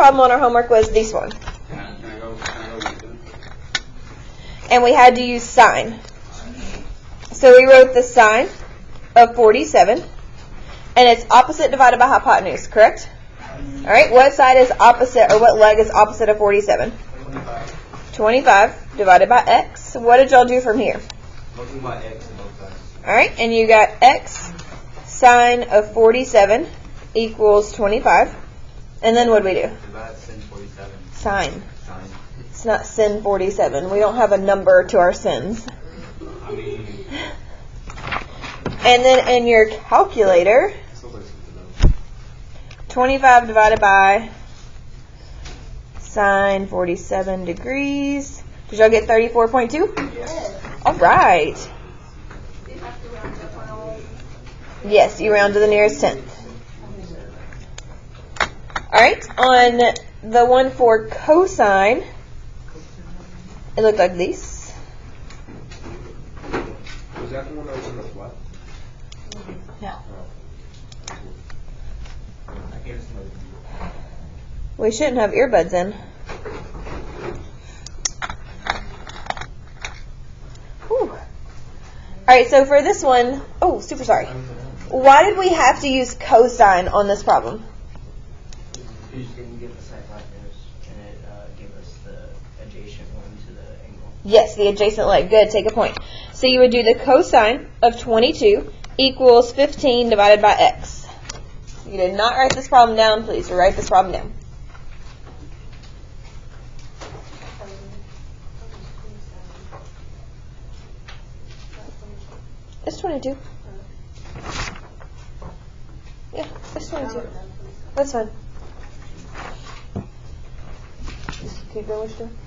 problem on our homework was this one. Can I go with it? And we had to use sine. So we wrote the sine of 47, and it's opposite divided by hypotenuse, correct? All right, what side is opposite, or what leg is opposite of 47? 25 divided by x. What did y'all do from here? Multiply x on both sides. All right, and you got x sine of 47 equals 25. And then what do we do? Divide sin 47. Sine. Sine. It's not sin 47. We don't have a number to our sins. I mean, And then in your calculator, 25 divided by sine 47 degrees. Did y'all get 34.2? yes. All right. Yes, you round to the nearest tenth. All right, on the one for cosine, it looked like this. Was that the one that was in the flat? No. I gave us another view. We shouldn't have earbuds in. Whew. All right, so for this one, oh, super sorry. Why did we have to use cosine on this problem? You just didn't give us hypotenuse, and it gave us the adjacent one to the angle. Yes, the adjacent leg. Good, take a point. So you would do the cosine of 22 equals 15 divided by x. You did not write this problem down, please. Write this problem down. It's 22. Yeah, it's 22. That's fine. Just keep doing what you're doing.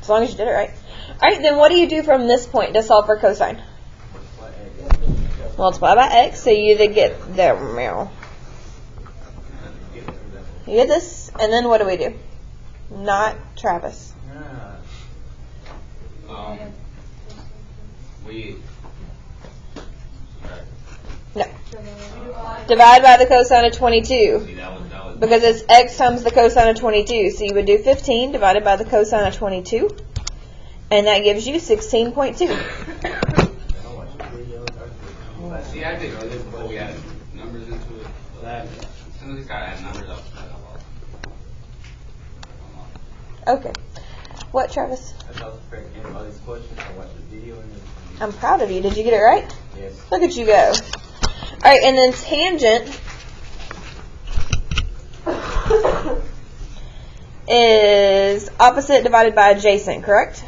As long as you did it right. Alright, then what do you do from this point to solve for cosine? Multiply by x, so you either get the you get this, and then what do we do? Not Travis. We. No. Divide by the cosine of 22. See, that was. Because it's x times the cosine of 22. So you would do 15 divided by the cosine of 22. And that gives you 16.2. See, I did earlier before we added numbers into it. Some of these guys add numbers up. Okay. What, Travis? I was prepared to answer all these questions. I watched the video and everything. I'm proud of you. Did you get it right? Yes. Look at you go. Alright, and then tangent is opposite divided by adjacent, correct?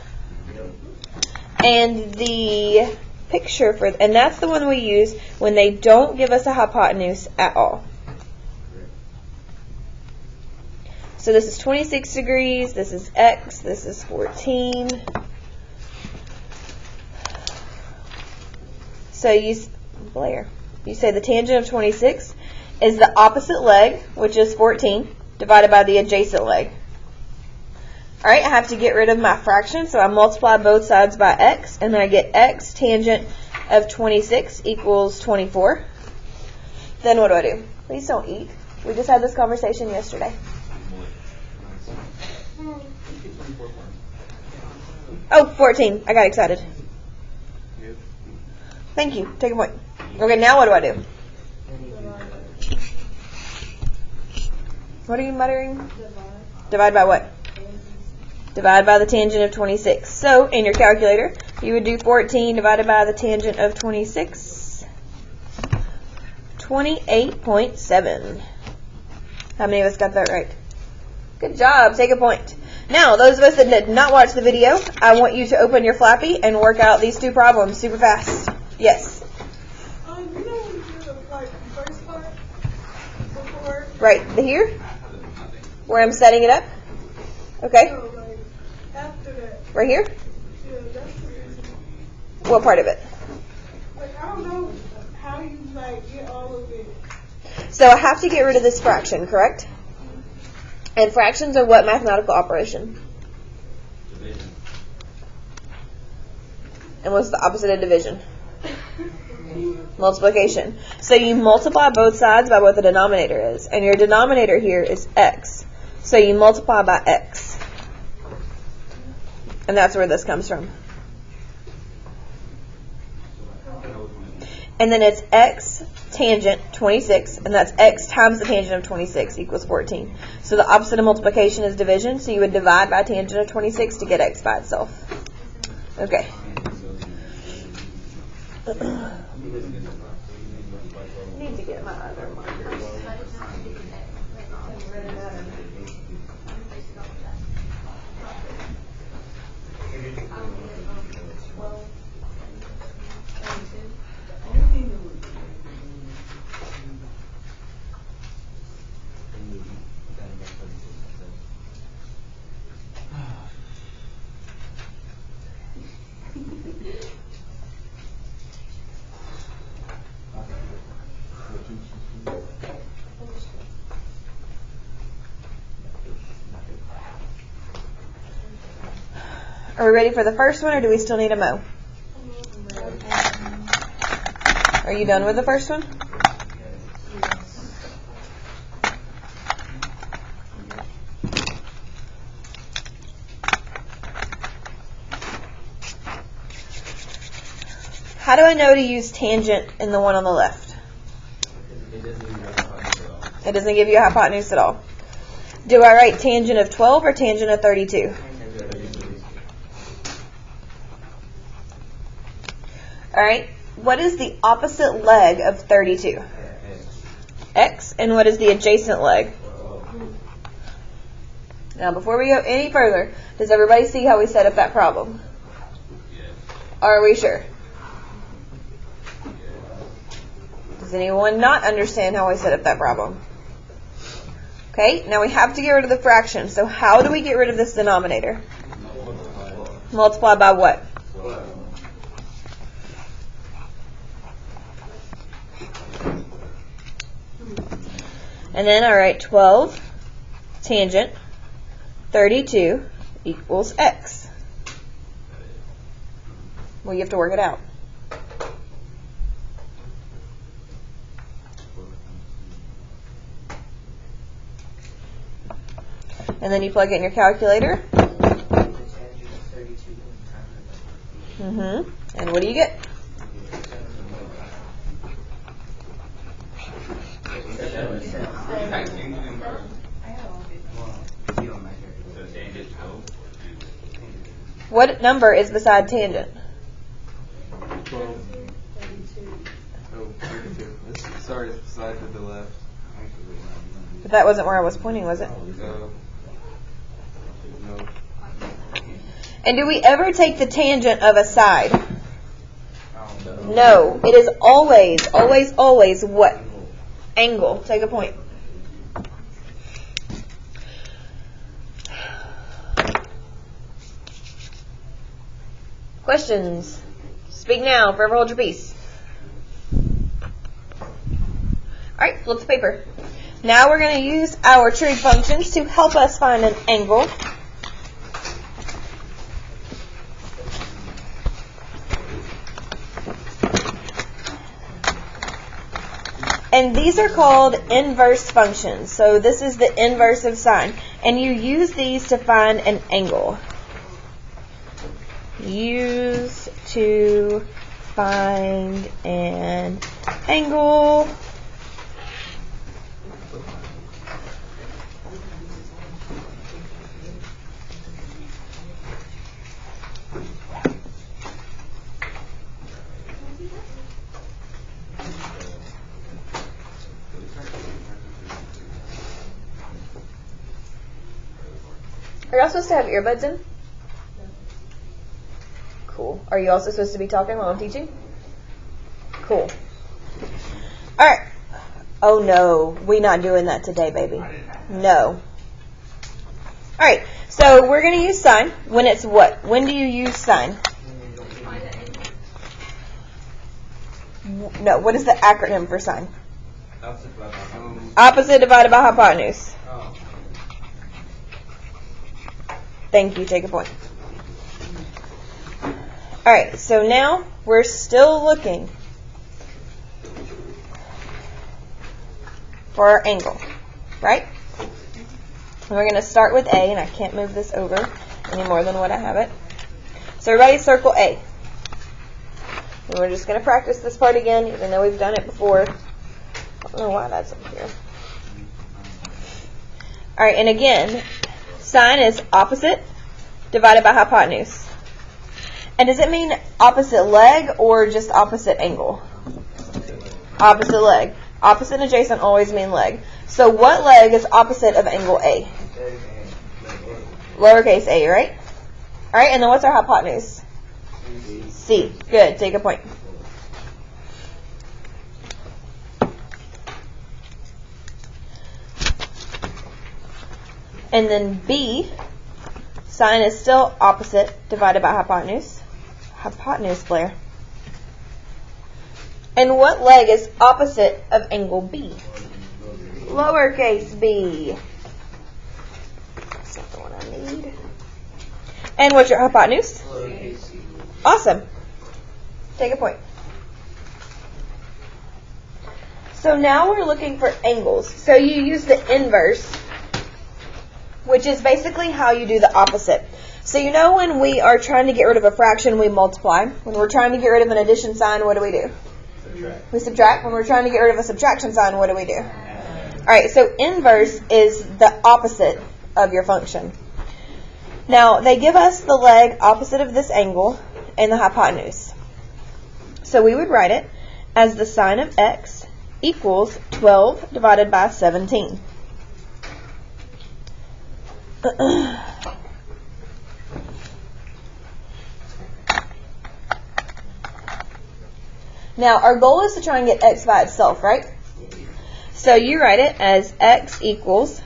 And the picture for, and that's the one we use when they don't give us a hypotenuse at all. So this is 26 degrees, this is x, this is 14. So Blair, you say the tangent of 26 is the opposite leg, which is 14, divided by the adjacent leg. Alright, I have to get rid of my fraction, so I multiply both sides by x, and then I get x tangent of 26 equals 24. Then what do? Please don't eat. We just had this conversation yesterday. Oh, 14. I got excited. Thank you. Take a point. Okay, now what do? What are you muttering? Divide by what? Divide by the tangent of 26. So, in your calculator, you would do 14 divided by the tangent of 26. 28.7. How many of us got that right? Good job. Take a point. Now, those of us that did not watch the video, I want you to open your Flappy and work out these two problems super fast. Yes? You know when you do the first part before? Right here? Where I'm setting it up? Okay. No, like after that. Right here? Yeah, that's the reason. What part of it? Like I don't know how you like get all of it. So I have to get rid of this fraction, correct? And fractions are what mathematical operation? Division. And what's the opposite of division? Multiplication. So you multiply both sides by what the denominator is. And your denominator here is x. So you multiply by x. And that's where this comes from. And then it's x tangent 26, and that's x times the tangent of 26 equals 14. So the opposite of multiplication is division, so you would divide by tangent of 26 to get x by itself. Okay. I need to get my other markers. Are we ready for the first one, or do we still need a mo? Are you done with the first one? How do I know to use tangent in the one on the left? It doesn't give you a hypotenuse at all. Do I write tangent of 12 or tangent of 32? All right. What is the opposite leg of 32? X. And what is the adjacent leg? Now, before we go any further, does everybody see how we set up that problem? Are we sure? Does anyone not understand how we set up that problem? Okay, now we have to get rid of the fraction. So how do we get rid of this denominator? Multiply by what? And then I write 12 tangent 32 equals x. Well, you have to work it out. And then you plug it in your calculator. And what do you get? What number is beside tangent? 12. Oh, 32. Sorry, it's beside to the left. But that wasn't where I was pointing, was it? No. And do we ever take the tangent of a side? No. It is always, always, always what? Angle. Take a point. Questions? Speak now. Forever hold your peace. Alright, flip the paper. Now we're going to use our trig functions to help us find an angle. And these are called inverse functions. So this is the inverse of sine. And you use these to find an angle. Use to find an angle. Are y'all supposed to have earbuds in? Cool. Are you also supposed to be talking while I'm teaching? Cool. Alright. Oh no, we're not doing that today, baby. No. Alright, so we're going to use sine when it's what? When do you use sine? No, what is the acronym for sine? Opposite divided by hypotenuse. Thank you, take a point. Alright, so now we're still looking for our angle, right? And we're going to start with A, and I can't move this over any more than what I have it. So everybody circle A. And we're just going to practice this part again, even though we've done it before. I don't know why that's up here. All right, and again, sine is opposite divided by hypotenuse. And does it mean opposite leg or just opposite angle? Opposite leg. Opposite and adjacent always mean leg. So what leg is opposite of angle A? Lowercase a, right? All right, and then what's our hypotenuse? C. Good. Take a point. And then B, sine is still opposite divided by hypotenuse. Hypotenuse, Blair. And what leg is opposite of angle B? Lowercase b. That's not the one I need. And what's your hypotenuse? Awesome. Take a point. So now we're looking for angles. So you use the inverse, which is basically how you do the opposite. So you know when we are trying to get rid of a fraction, we multiply. When we're trying to get rid of an addition sign, what do we do? Subtract. We subtract. When we're trying to get rid of a subtraction sign, what do we do? All right, so inverse is the opposite of your function. Now, they give us the leg opposite of this angle and the hypotenuse. So we would write it as the sine of x equals 12 divided by 17. Now, our goal is to try and get x by itself, right? So you write it as x equals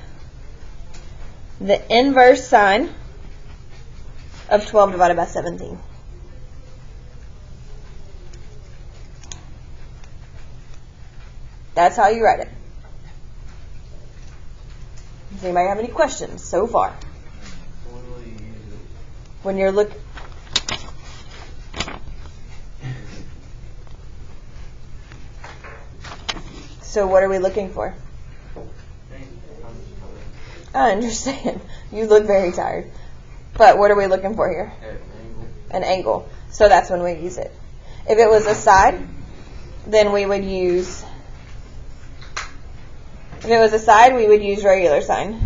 the inverse sine of 12 divided by 17. That's how you write it. Does anybody have any questions so far? When will you use it? When you're looking... So what are we looking for? I understand. You look very tired. But what are we looking for here? An angle. So that's when we use it. If it was a side, then we would use... If it was a side, we would use regular sine.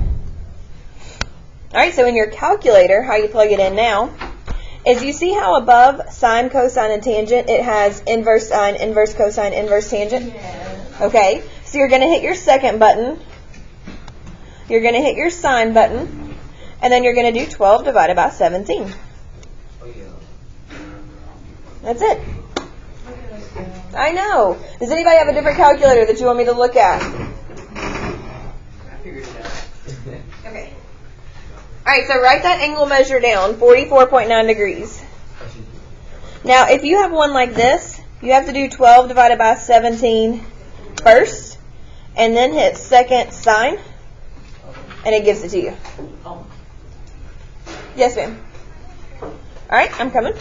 Alright, so in your calculator, how you plug it in now, is you see how above sine, cosine, and tangent, it has inverse sine, inverse cosine, inverse tangent? Okay, so you're going to hit your second button. You're going to hit your sine button. And then you're going to do 12 divided by 17. That's it. I know. Does anybody have a different calculator that you want me to look at? I figured it out. Okay. Alright, so write that angle measure down, 44.9 degrees. Now, if you have one like this, you have to do 12 divided by 17 first, and then hit second sine, and it gives it to you. Yes, ma'am. Alright, I'm coming.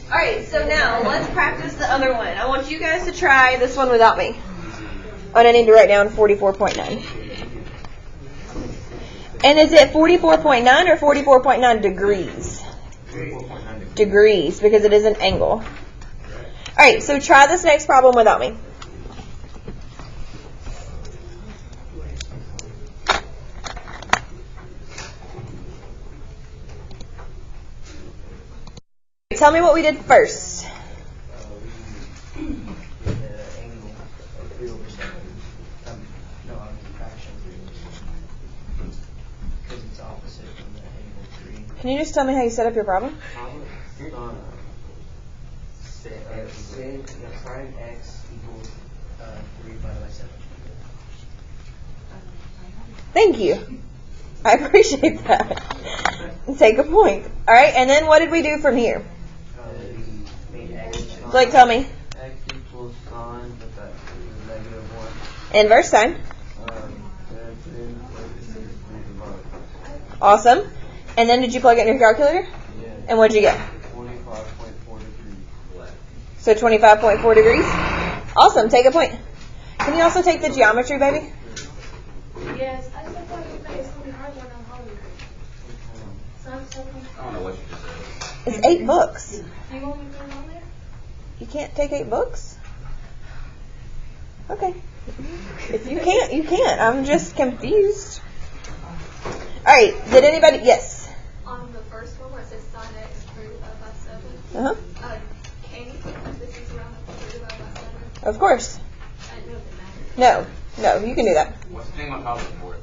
Alright, so now let's practice the other one. I want you guys to try this one without me. And I need to write down 44.9. And is it 44.9 or 44.9 degrees? Degrees, because it is an angle. Alright, so try this next problem without me. Tell me what we did first. We did the angle of 3 over 7. No, I mean fraction 3 over 7. Because it's opposite from the angle 3. Can you just tell me how you set up your problem? Sine x equals 3 divided by 7. Thank you. I appreciate that. Take a point. All right, and then what did we do from here? Made X. Blake, tell me. X equals sign, but that is -1. Inverse sign. That's in Awesome. And then did you plug it in your calculator? Yeah. And what did you get? 25.4 degrees. So 25.4 degrees. Awesome. Take a point. Can you also take the geometry, baby? Yes, I just thought it's going to be hard when I'm home. So I'm so I don't know what you just said. It's 8 books. Do you want me to put it on there? You can't take 8 books? Okay. If you can't, you can't. I'm just confused. All right. Did anybody? Yes. On the first one where it says sin x divided by 7, Uh-huh. can you put parentheses around the divided by 7? Of course. I didn't know if it mattered. No. No, you can do that. What's the thing on top of the board?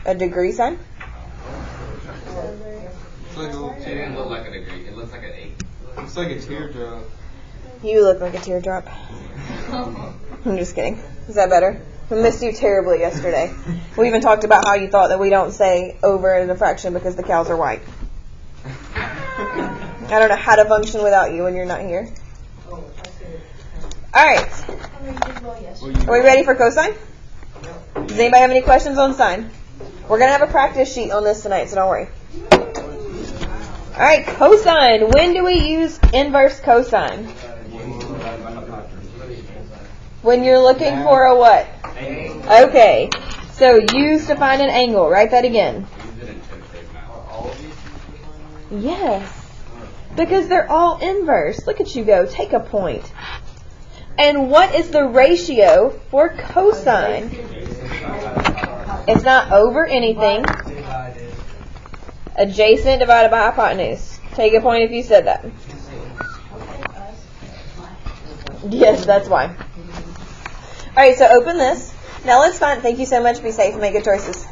A degree sign? It's like a little It didn't look like a degree. It looks like an 8. It's like a teardrop. You look like a teardrop. I'm just kidding. Is that better? We missed you terribly yesterday. We even talked about how you thought that we don't say over in a fraction because the cows are white. I don't know how to function without you when you're not here. Alright. Are we ready for cosine? Does anybody have any questions on sine? We're going to have a practice sheet on this tonight, so don't worry. Alright, cosine. When do we use inverse cosine? When you're looking for a what? Okay. So use to find an angle. Write that again. Yes. Because they're all inverse. Look at you go. Take a point. And what is the ratio for cosine? It's not over anything. Adjacent divided by hypotenuse. Take a point if you said that. Yes, that's why. All right, so open this. Now let's find. Thank you so much. Be safe and make good choices.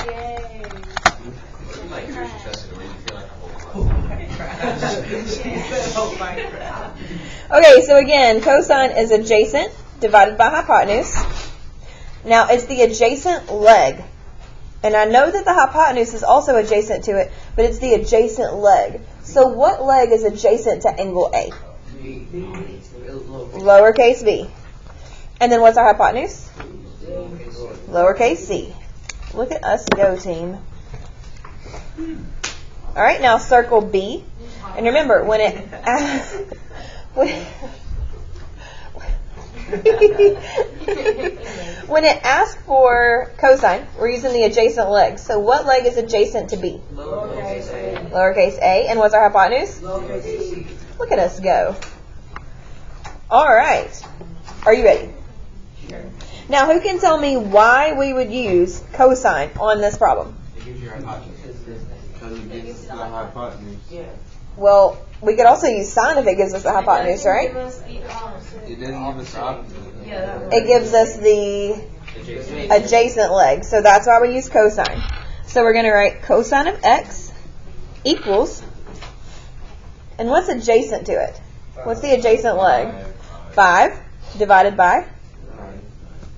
Yay. Like yours just where you feel like a whole lot. Okay, so again, cosine is adjacent divided by hypotenuse. Now it's the adjacent leg. And I know that the hypotenuse is also adjacent to it, but it's the adjacent leg. So what leg is adjacent to angle A? Lowercase b. And then what's our hypotenuse? Lowercase c. Look at us go, team. All right, now circle B. And remember, when it when it asks for cosine, we're using the adjacent leg. So what leg is adjacent to B? Lowercase a. And what's our hypotenuse? Look at us go. All right. Are you ready? Now, who can tell me why we would use cosine on this problem? It gives you your hypotenuse. Because it gives us the hypotenuse. Well, we could also use sine if it gives us the hypotenuse, right? It doesn't give us the opposite. It gives us the adjacent leg. So that's why we use cosine. So we're going to write cosine of x equals, and what's adjacent to it? What's the adjacent leg? 5 divided by.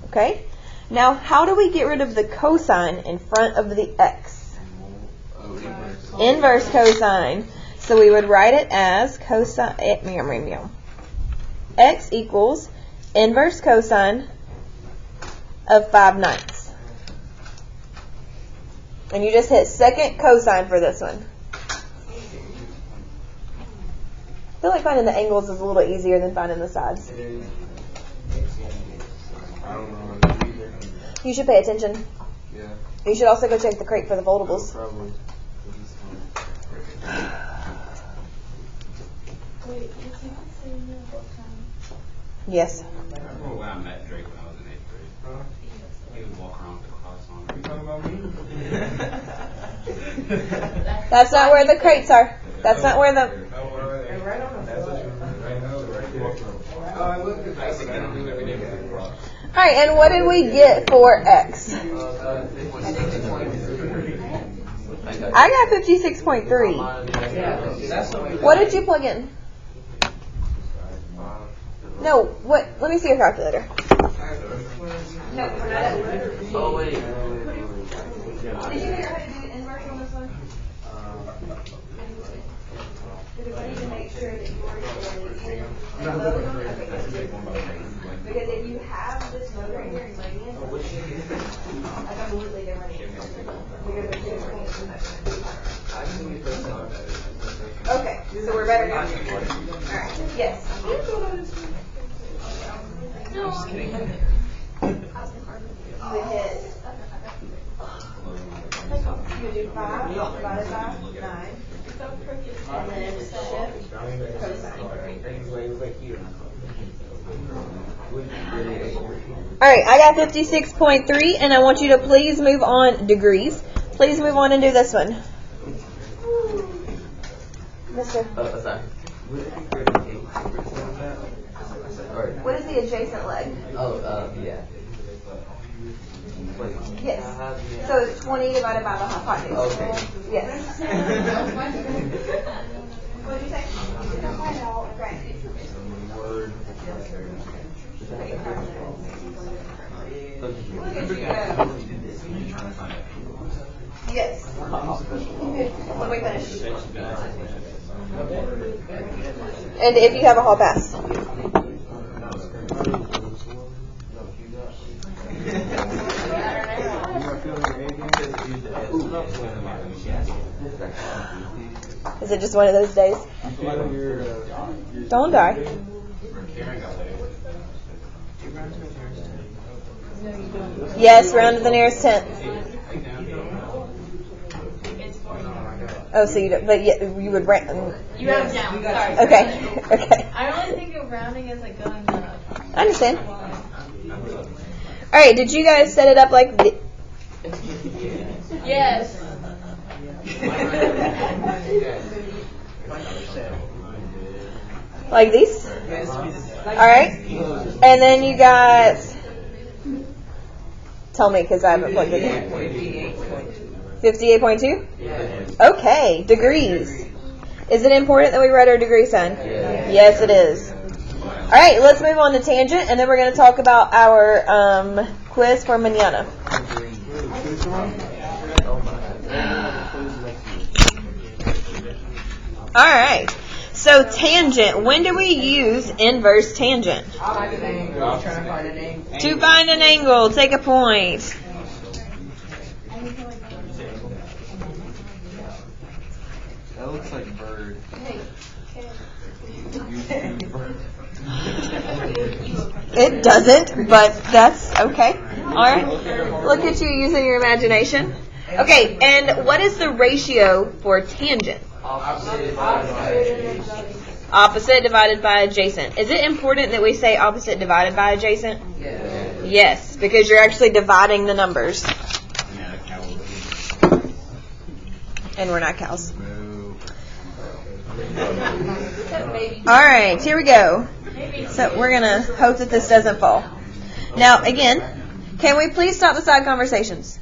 Okay. Now, how do we get rid of the cosine in front of the x? Inverse cosine. So we would write it as cosine x equals inverse cosine of 5/9. And you just hit second cosine for this one. I feel like finding the angles is a little easier than finding the sides. I don't know. You should pay attention. Yeah. You should also go check the crate for the foldables. Probably. Wait, is he saying that both times? Yes. I remember when I met Drake when I was in 8th grade. He would walk around with the cross on. You talking about me? That's not where the crates are. That's not where the... Right on the Oh, I looked at I used to get on him every day with the cross. Alright, and what did we get for x? I got 56.3. What did you plug in? No, what? Let me see your calculator. Oh, wait. Did you figure out how to do the inverse on this one? Because I need to make sure that yours is because if you have this mode right here in radians, like absolutely they're running. Because they're 2 different motions. Okay, so we're better now. Alright, yes. No. Just kidding. You would hit. You would do 5 divided by 9. And then shift cosine. Alright, I got 56.3 and I want you to please move on degrees. Please move on and do this one. Mister. Sorry. What is the adjacent leg? Yeah. Yes. So it's 20 divided by the hypotenuse. Okay. Yes. What did you say? Okay. Look at you go. Yes. When we finish. And if you have a hall pass. Is it just one of those days? Don't die. Yes, round to the nearest tenth. Oh, so you don't, but you would round. You round down. Sorry. Okay. Okay. I only think of rounding as like going up. I understand. All right. Did you guys set it up like? Yes. Like these? All right. And then you got. Tell me, because I haven't plugged it in. 58.2? Okay. Degrees. Is it important that we write our degree sign? Yes, it is. All right. Let's move on to tangent, and then we're going to talk about our quiz for mañana. All right. So tangent. When do we use inverse tangent? To find an angle. Take a point. That looks like bird. It doesn't, but that's okay. All right. Look at you using your imagination. Okay, and what is the ratio for tangent? Opposite divided by adjacent. Is it important that we say opposite divided by adjacent? Yes, because you're actually dividing the numbers. And we're not cows. All right, here we go. So we're going to hope that this doesn't fall. Now, again, can we please stop the side conversations?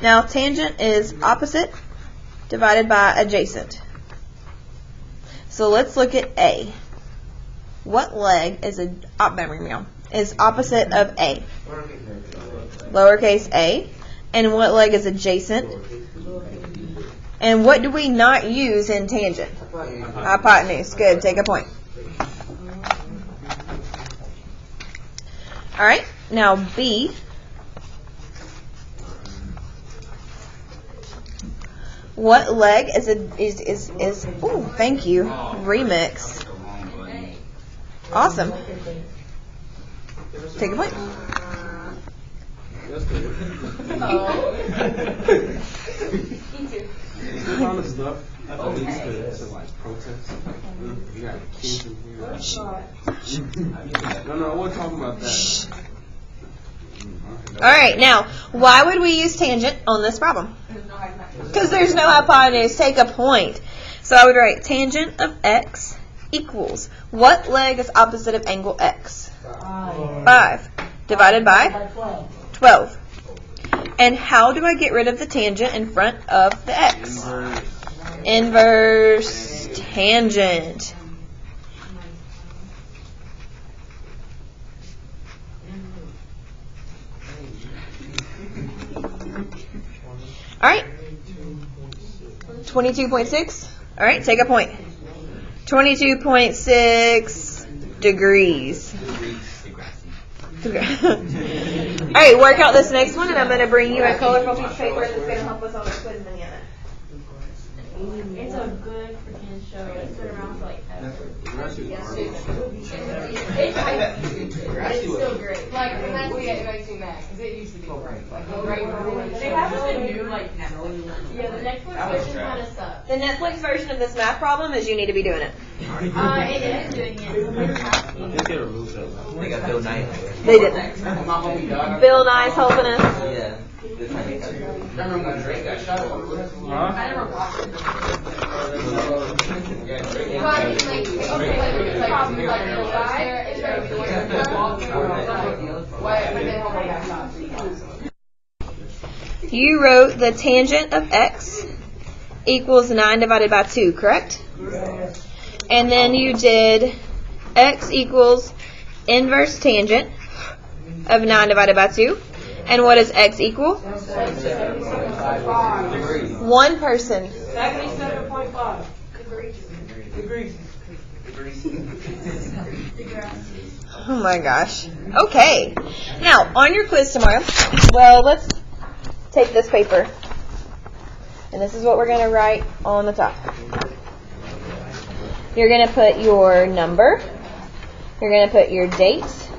Now, tangent is opposite divided by adjacent. So let's look at A. What leg is opposite of A? Lowercase a. And what leg is adjacent? And what do we not use in tangent? Hypotenuse. Good. Take a point. All right. Now B. What leg is ooh, thank you. Remix. Awesome. Take a point. Me too. Kind of stuff. At least to like protest. You got kids in here. No, I wasn't talking about that. All right. Now, why would we use tangent on this problem? Because there's no hypotenuse. Take a point. So I would write tangent of x equals. What leg is opposite of angle x? 5. Divided by 12. And how do I get rid of the tangent in front of the x? Inverse tangent. All right. 22.6. All right, take a point. 22.6 degrees. All right, work out this next one, and I'm going to bring you a colorful piece of paper that's going to help us on our quiz manana. It's a good freaking show. It's been around for like ever. It's still great. Like, when I see it, it makes me mad, because it used to be great. Like, great. They have a new like Netflix. Yeah, the Netflix version kind of sucks. The Netflix version of this math problem is you need to be doing it. It is doing it. They removed that. They got Bill Nye. They didn't. My homie dog. Bill Nye's helping us. Yeah. Remember when Drake got shot? I never watched it. You wrote the tangent of x equals 9 divided by 2, correct? And then you did x equals inverse tangent of 9 divided by 2. And what does x equal? 1 person. 77.5. Oh my gosh. Okay. Now, on your quiz tomorrow, well, let's take this paper. And this is what we're going to write on the top. You're going to put your number. You're going to put your date.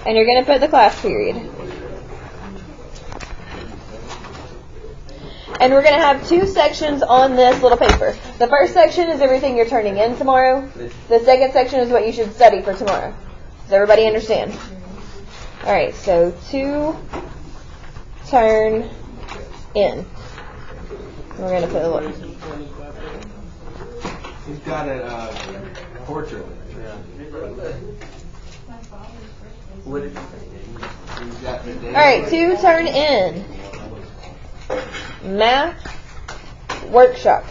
And you're going to put the class period. And we're going to have 2 sections on this little paper. The first section is everything you're turning in tomorrow. The second section is what you should study for tomorrow. Does everybody understand? All right, so 2 turn in. We're going to put a little. He's got a portrait. Yeah. What did you say? He's got the day. All right, 2 turn in. Math workshop.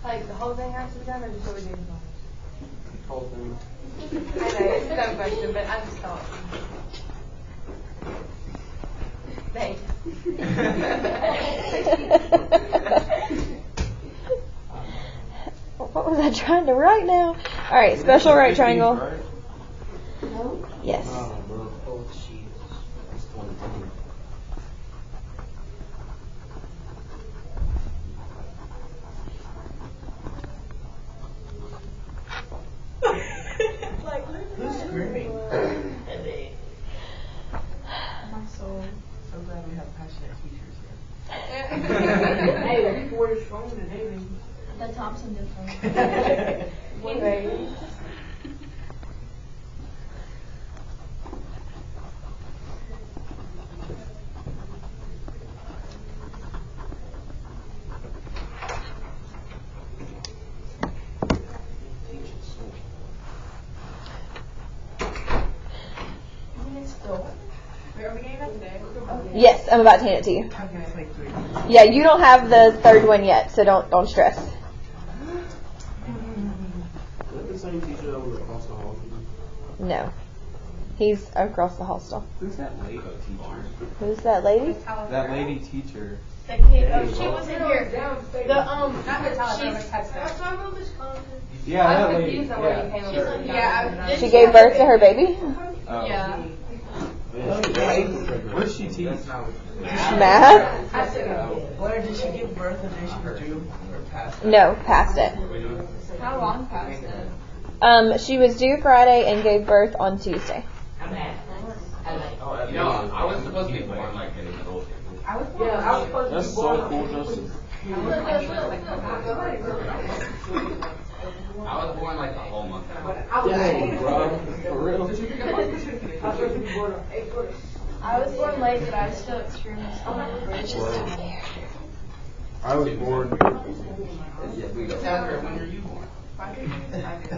Like the whole thing has to be done, or just what we do? Whole thing. I know it's a dumb question, but I just thought. Thanks. What was I trying to write now? All right, special right triangle. Yes. Oh, bro. Who's screaming? I'm so glad we have passionate teachers here. Hey, we were strong today, baby. The Thompson difference. Yes, I'm about to hand it to you. Okay, it's like 3. Yeah, you don't have the third one yet, so don't stress. Is that the same teacher that was across the hall from you? No. He's across the hall still. Who's that lady teacher? Who's that lady? That lady teacher. The kid, she wasn't here. Yeah, that lady. Yeah. She gave birth to her baby? Yeah. What did she teach? Math? Or did she give birth and then she withdrew or passed? No, past it. How long past it? She was due Friday and gave birth on Tuesday. You know, I was supposed to be born like in the middle. That's so cool, Justin. I was born like a whole month ago. Dang, bro. For real? I was born late, but I was still extremely small. I was born. Yeah, we go. When were you born?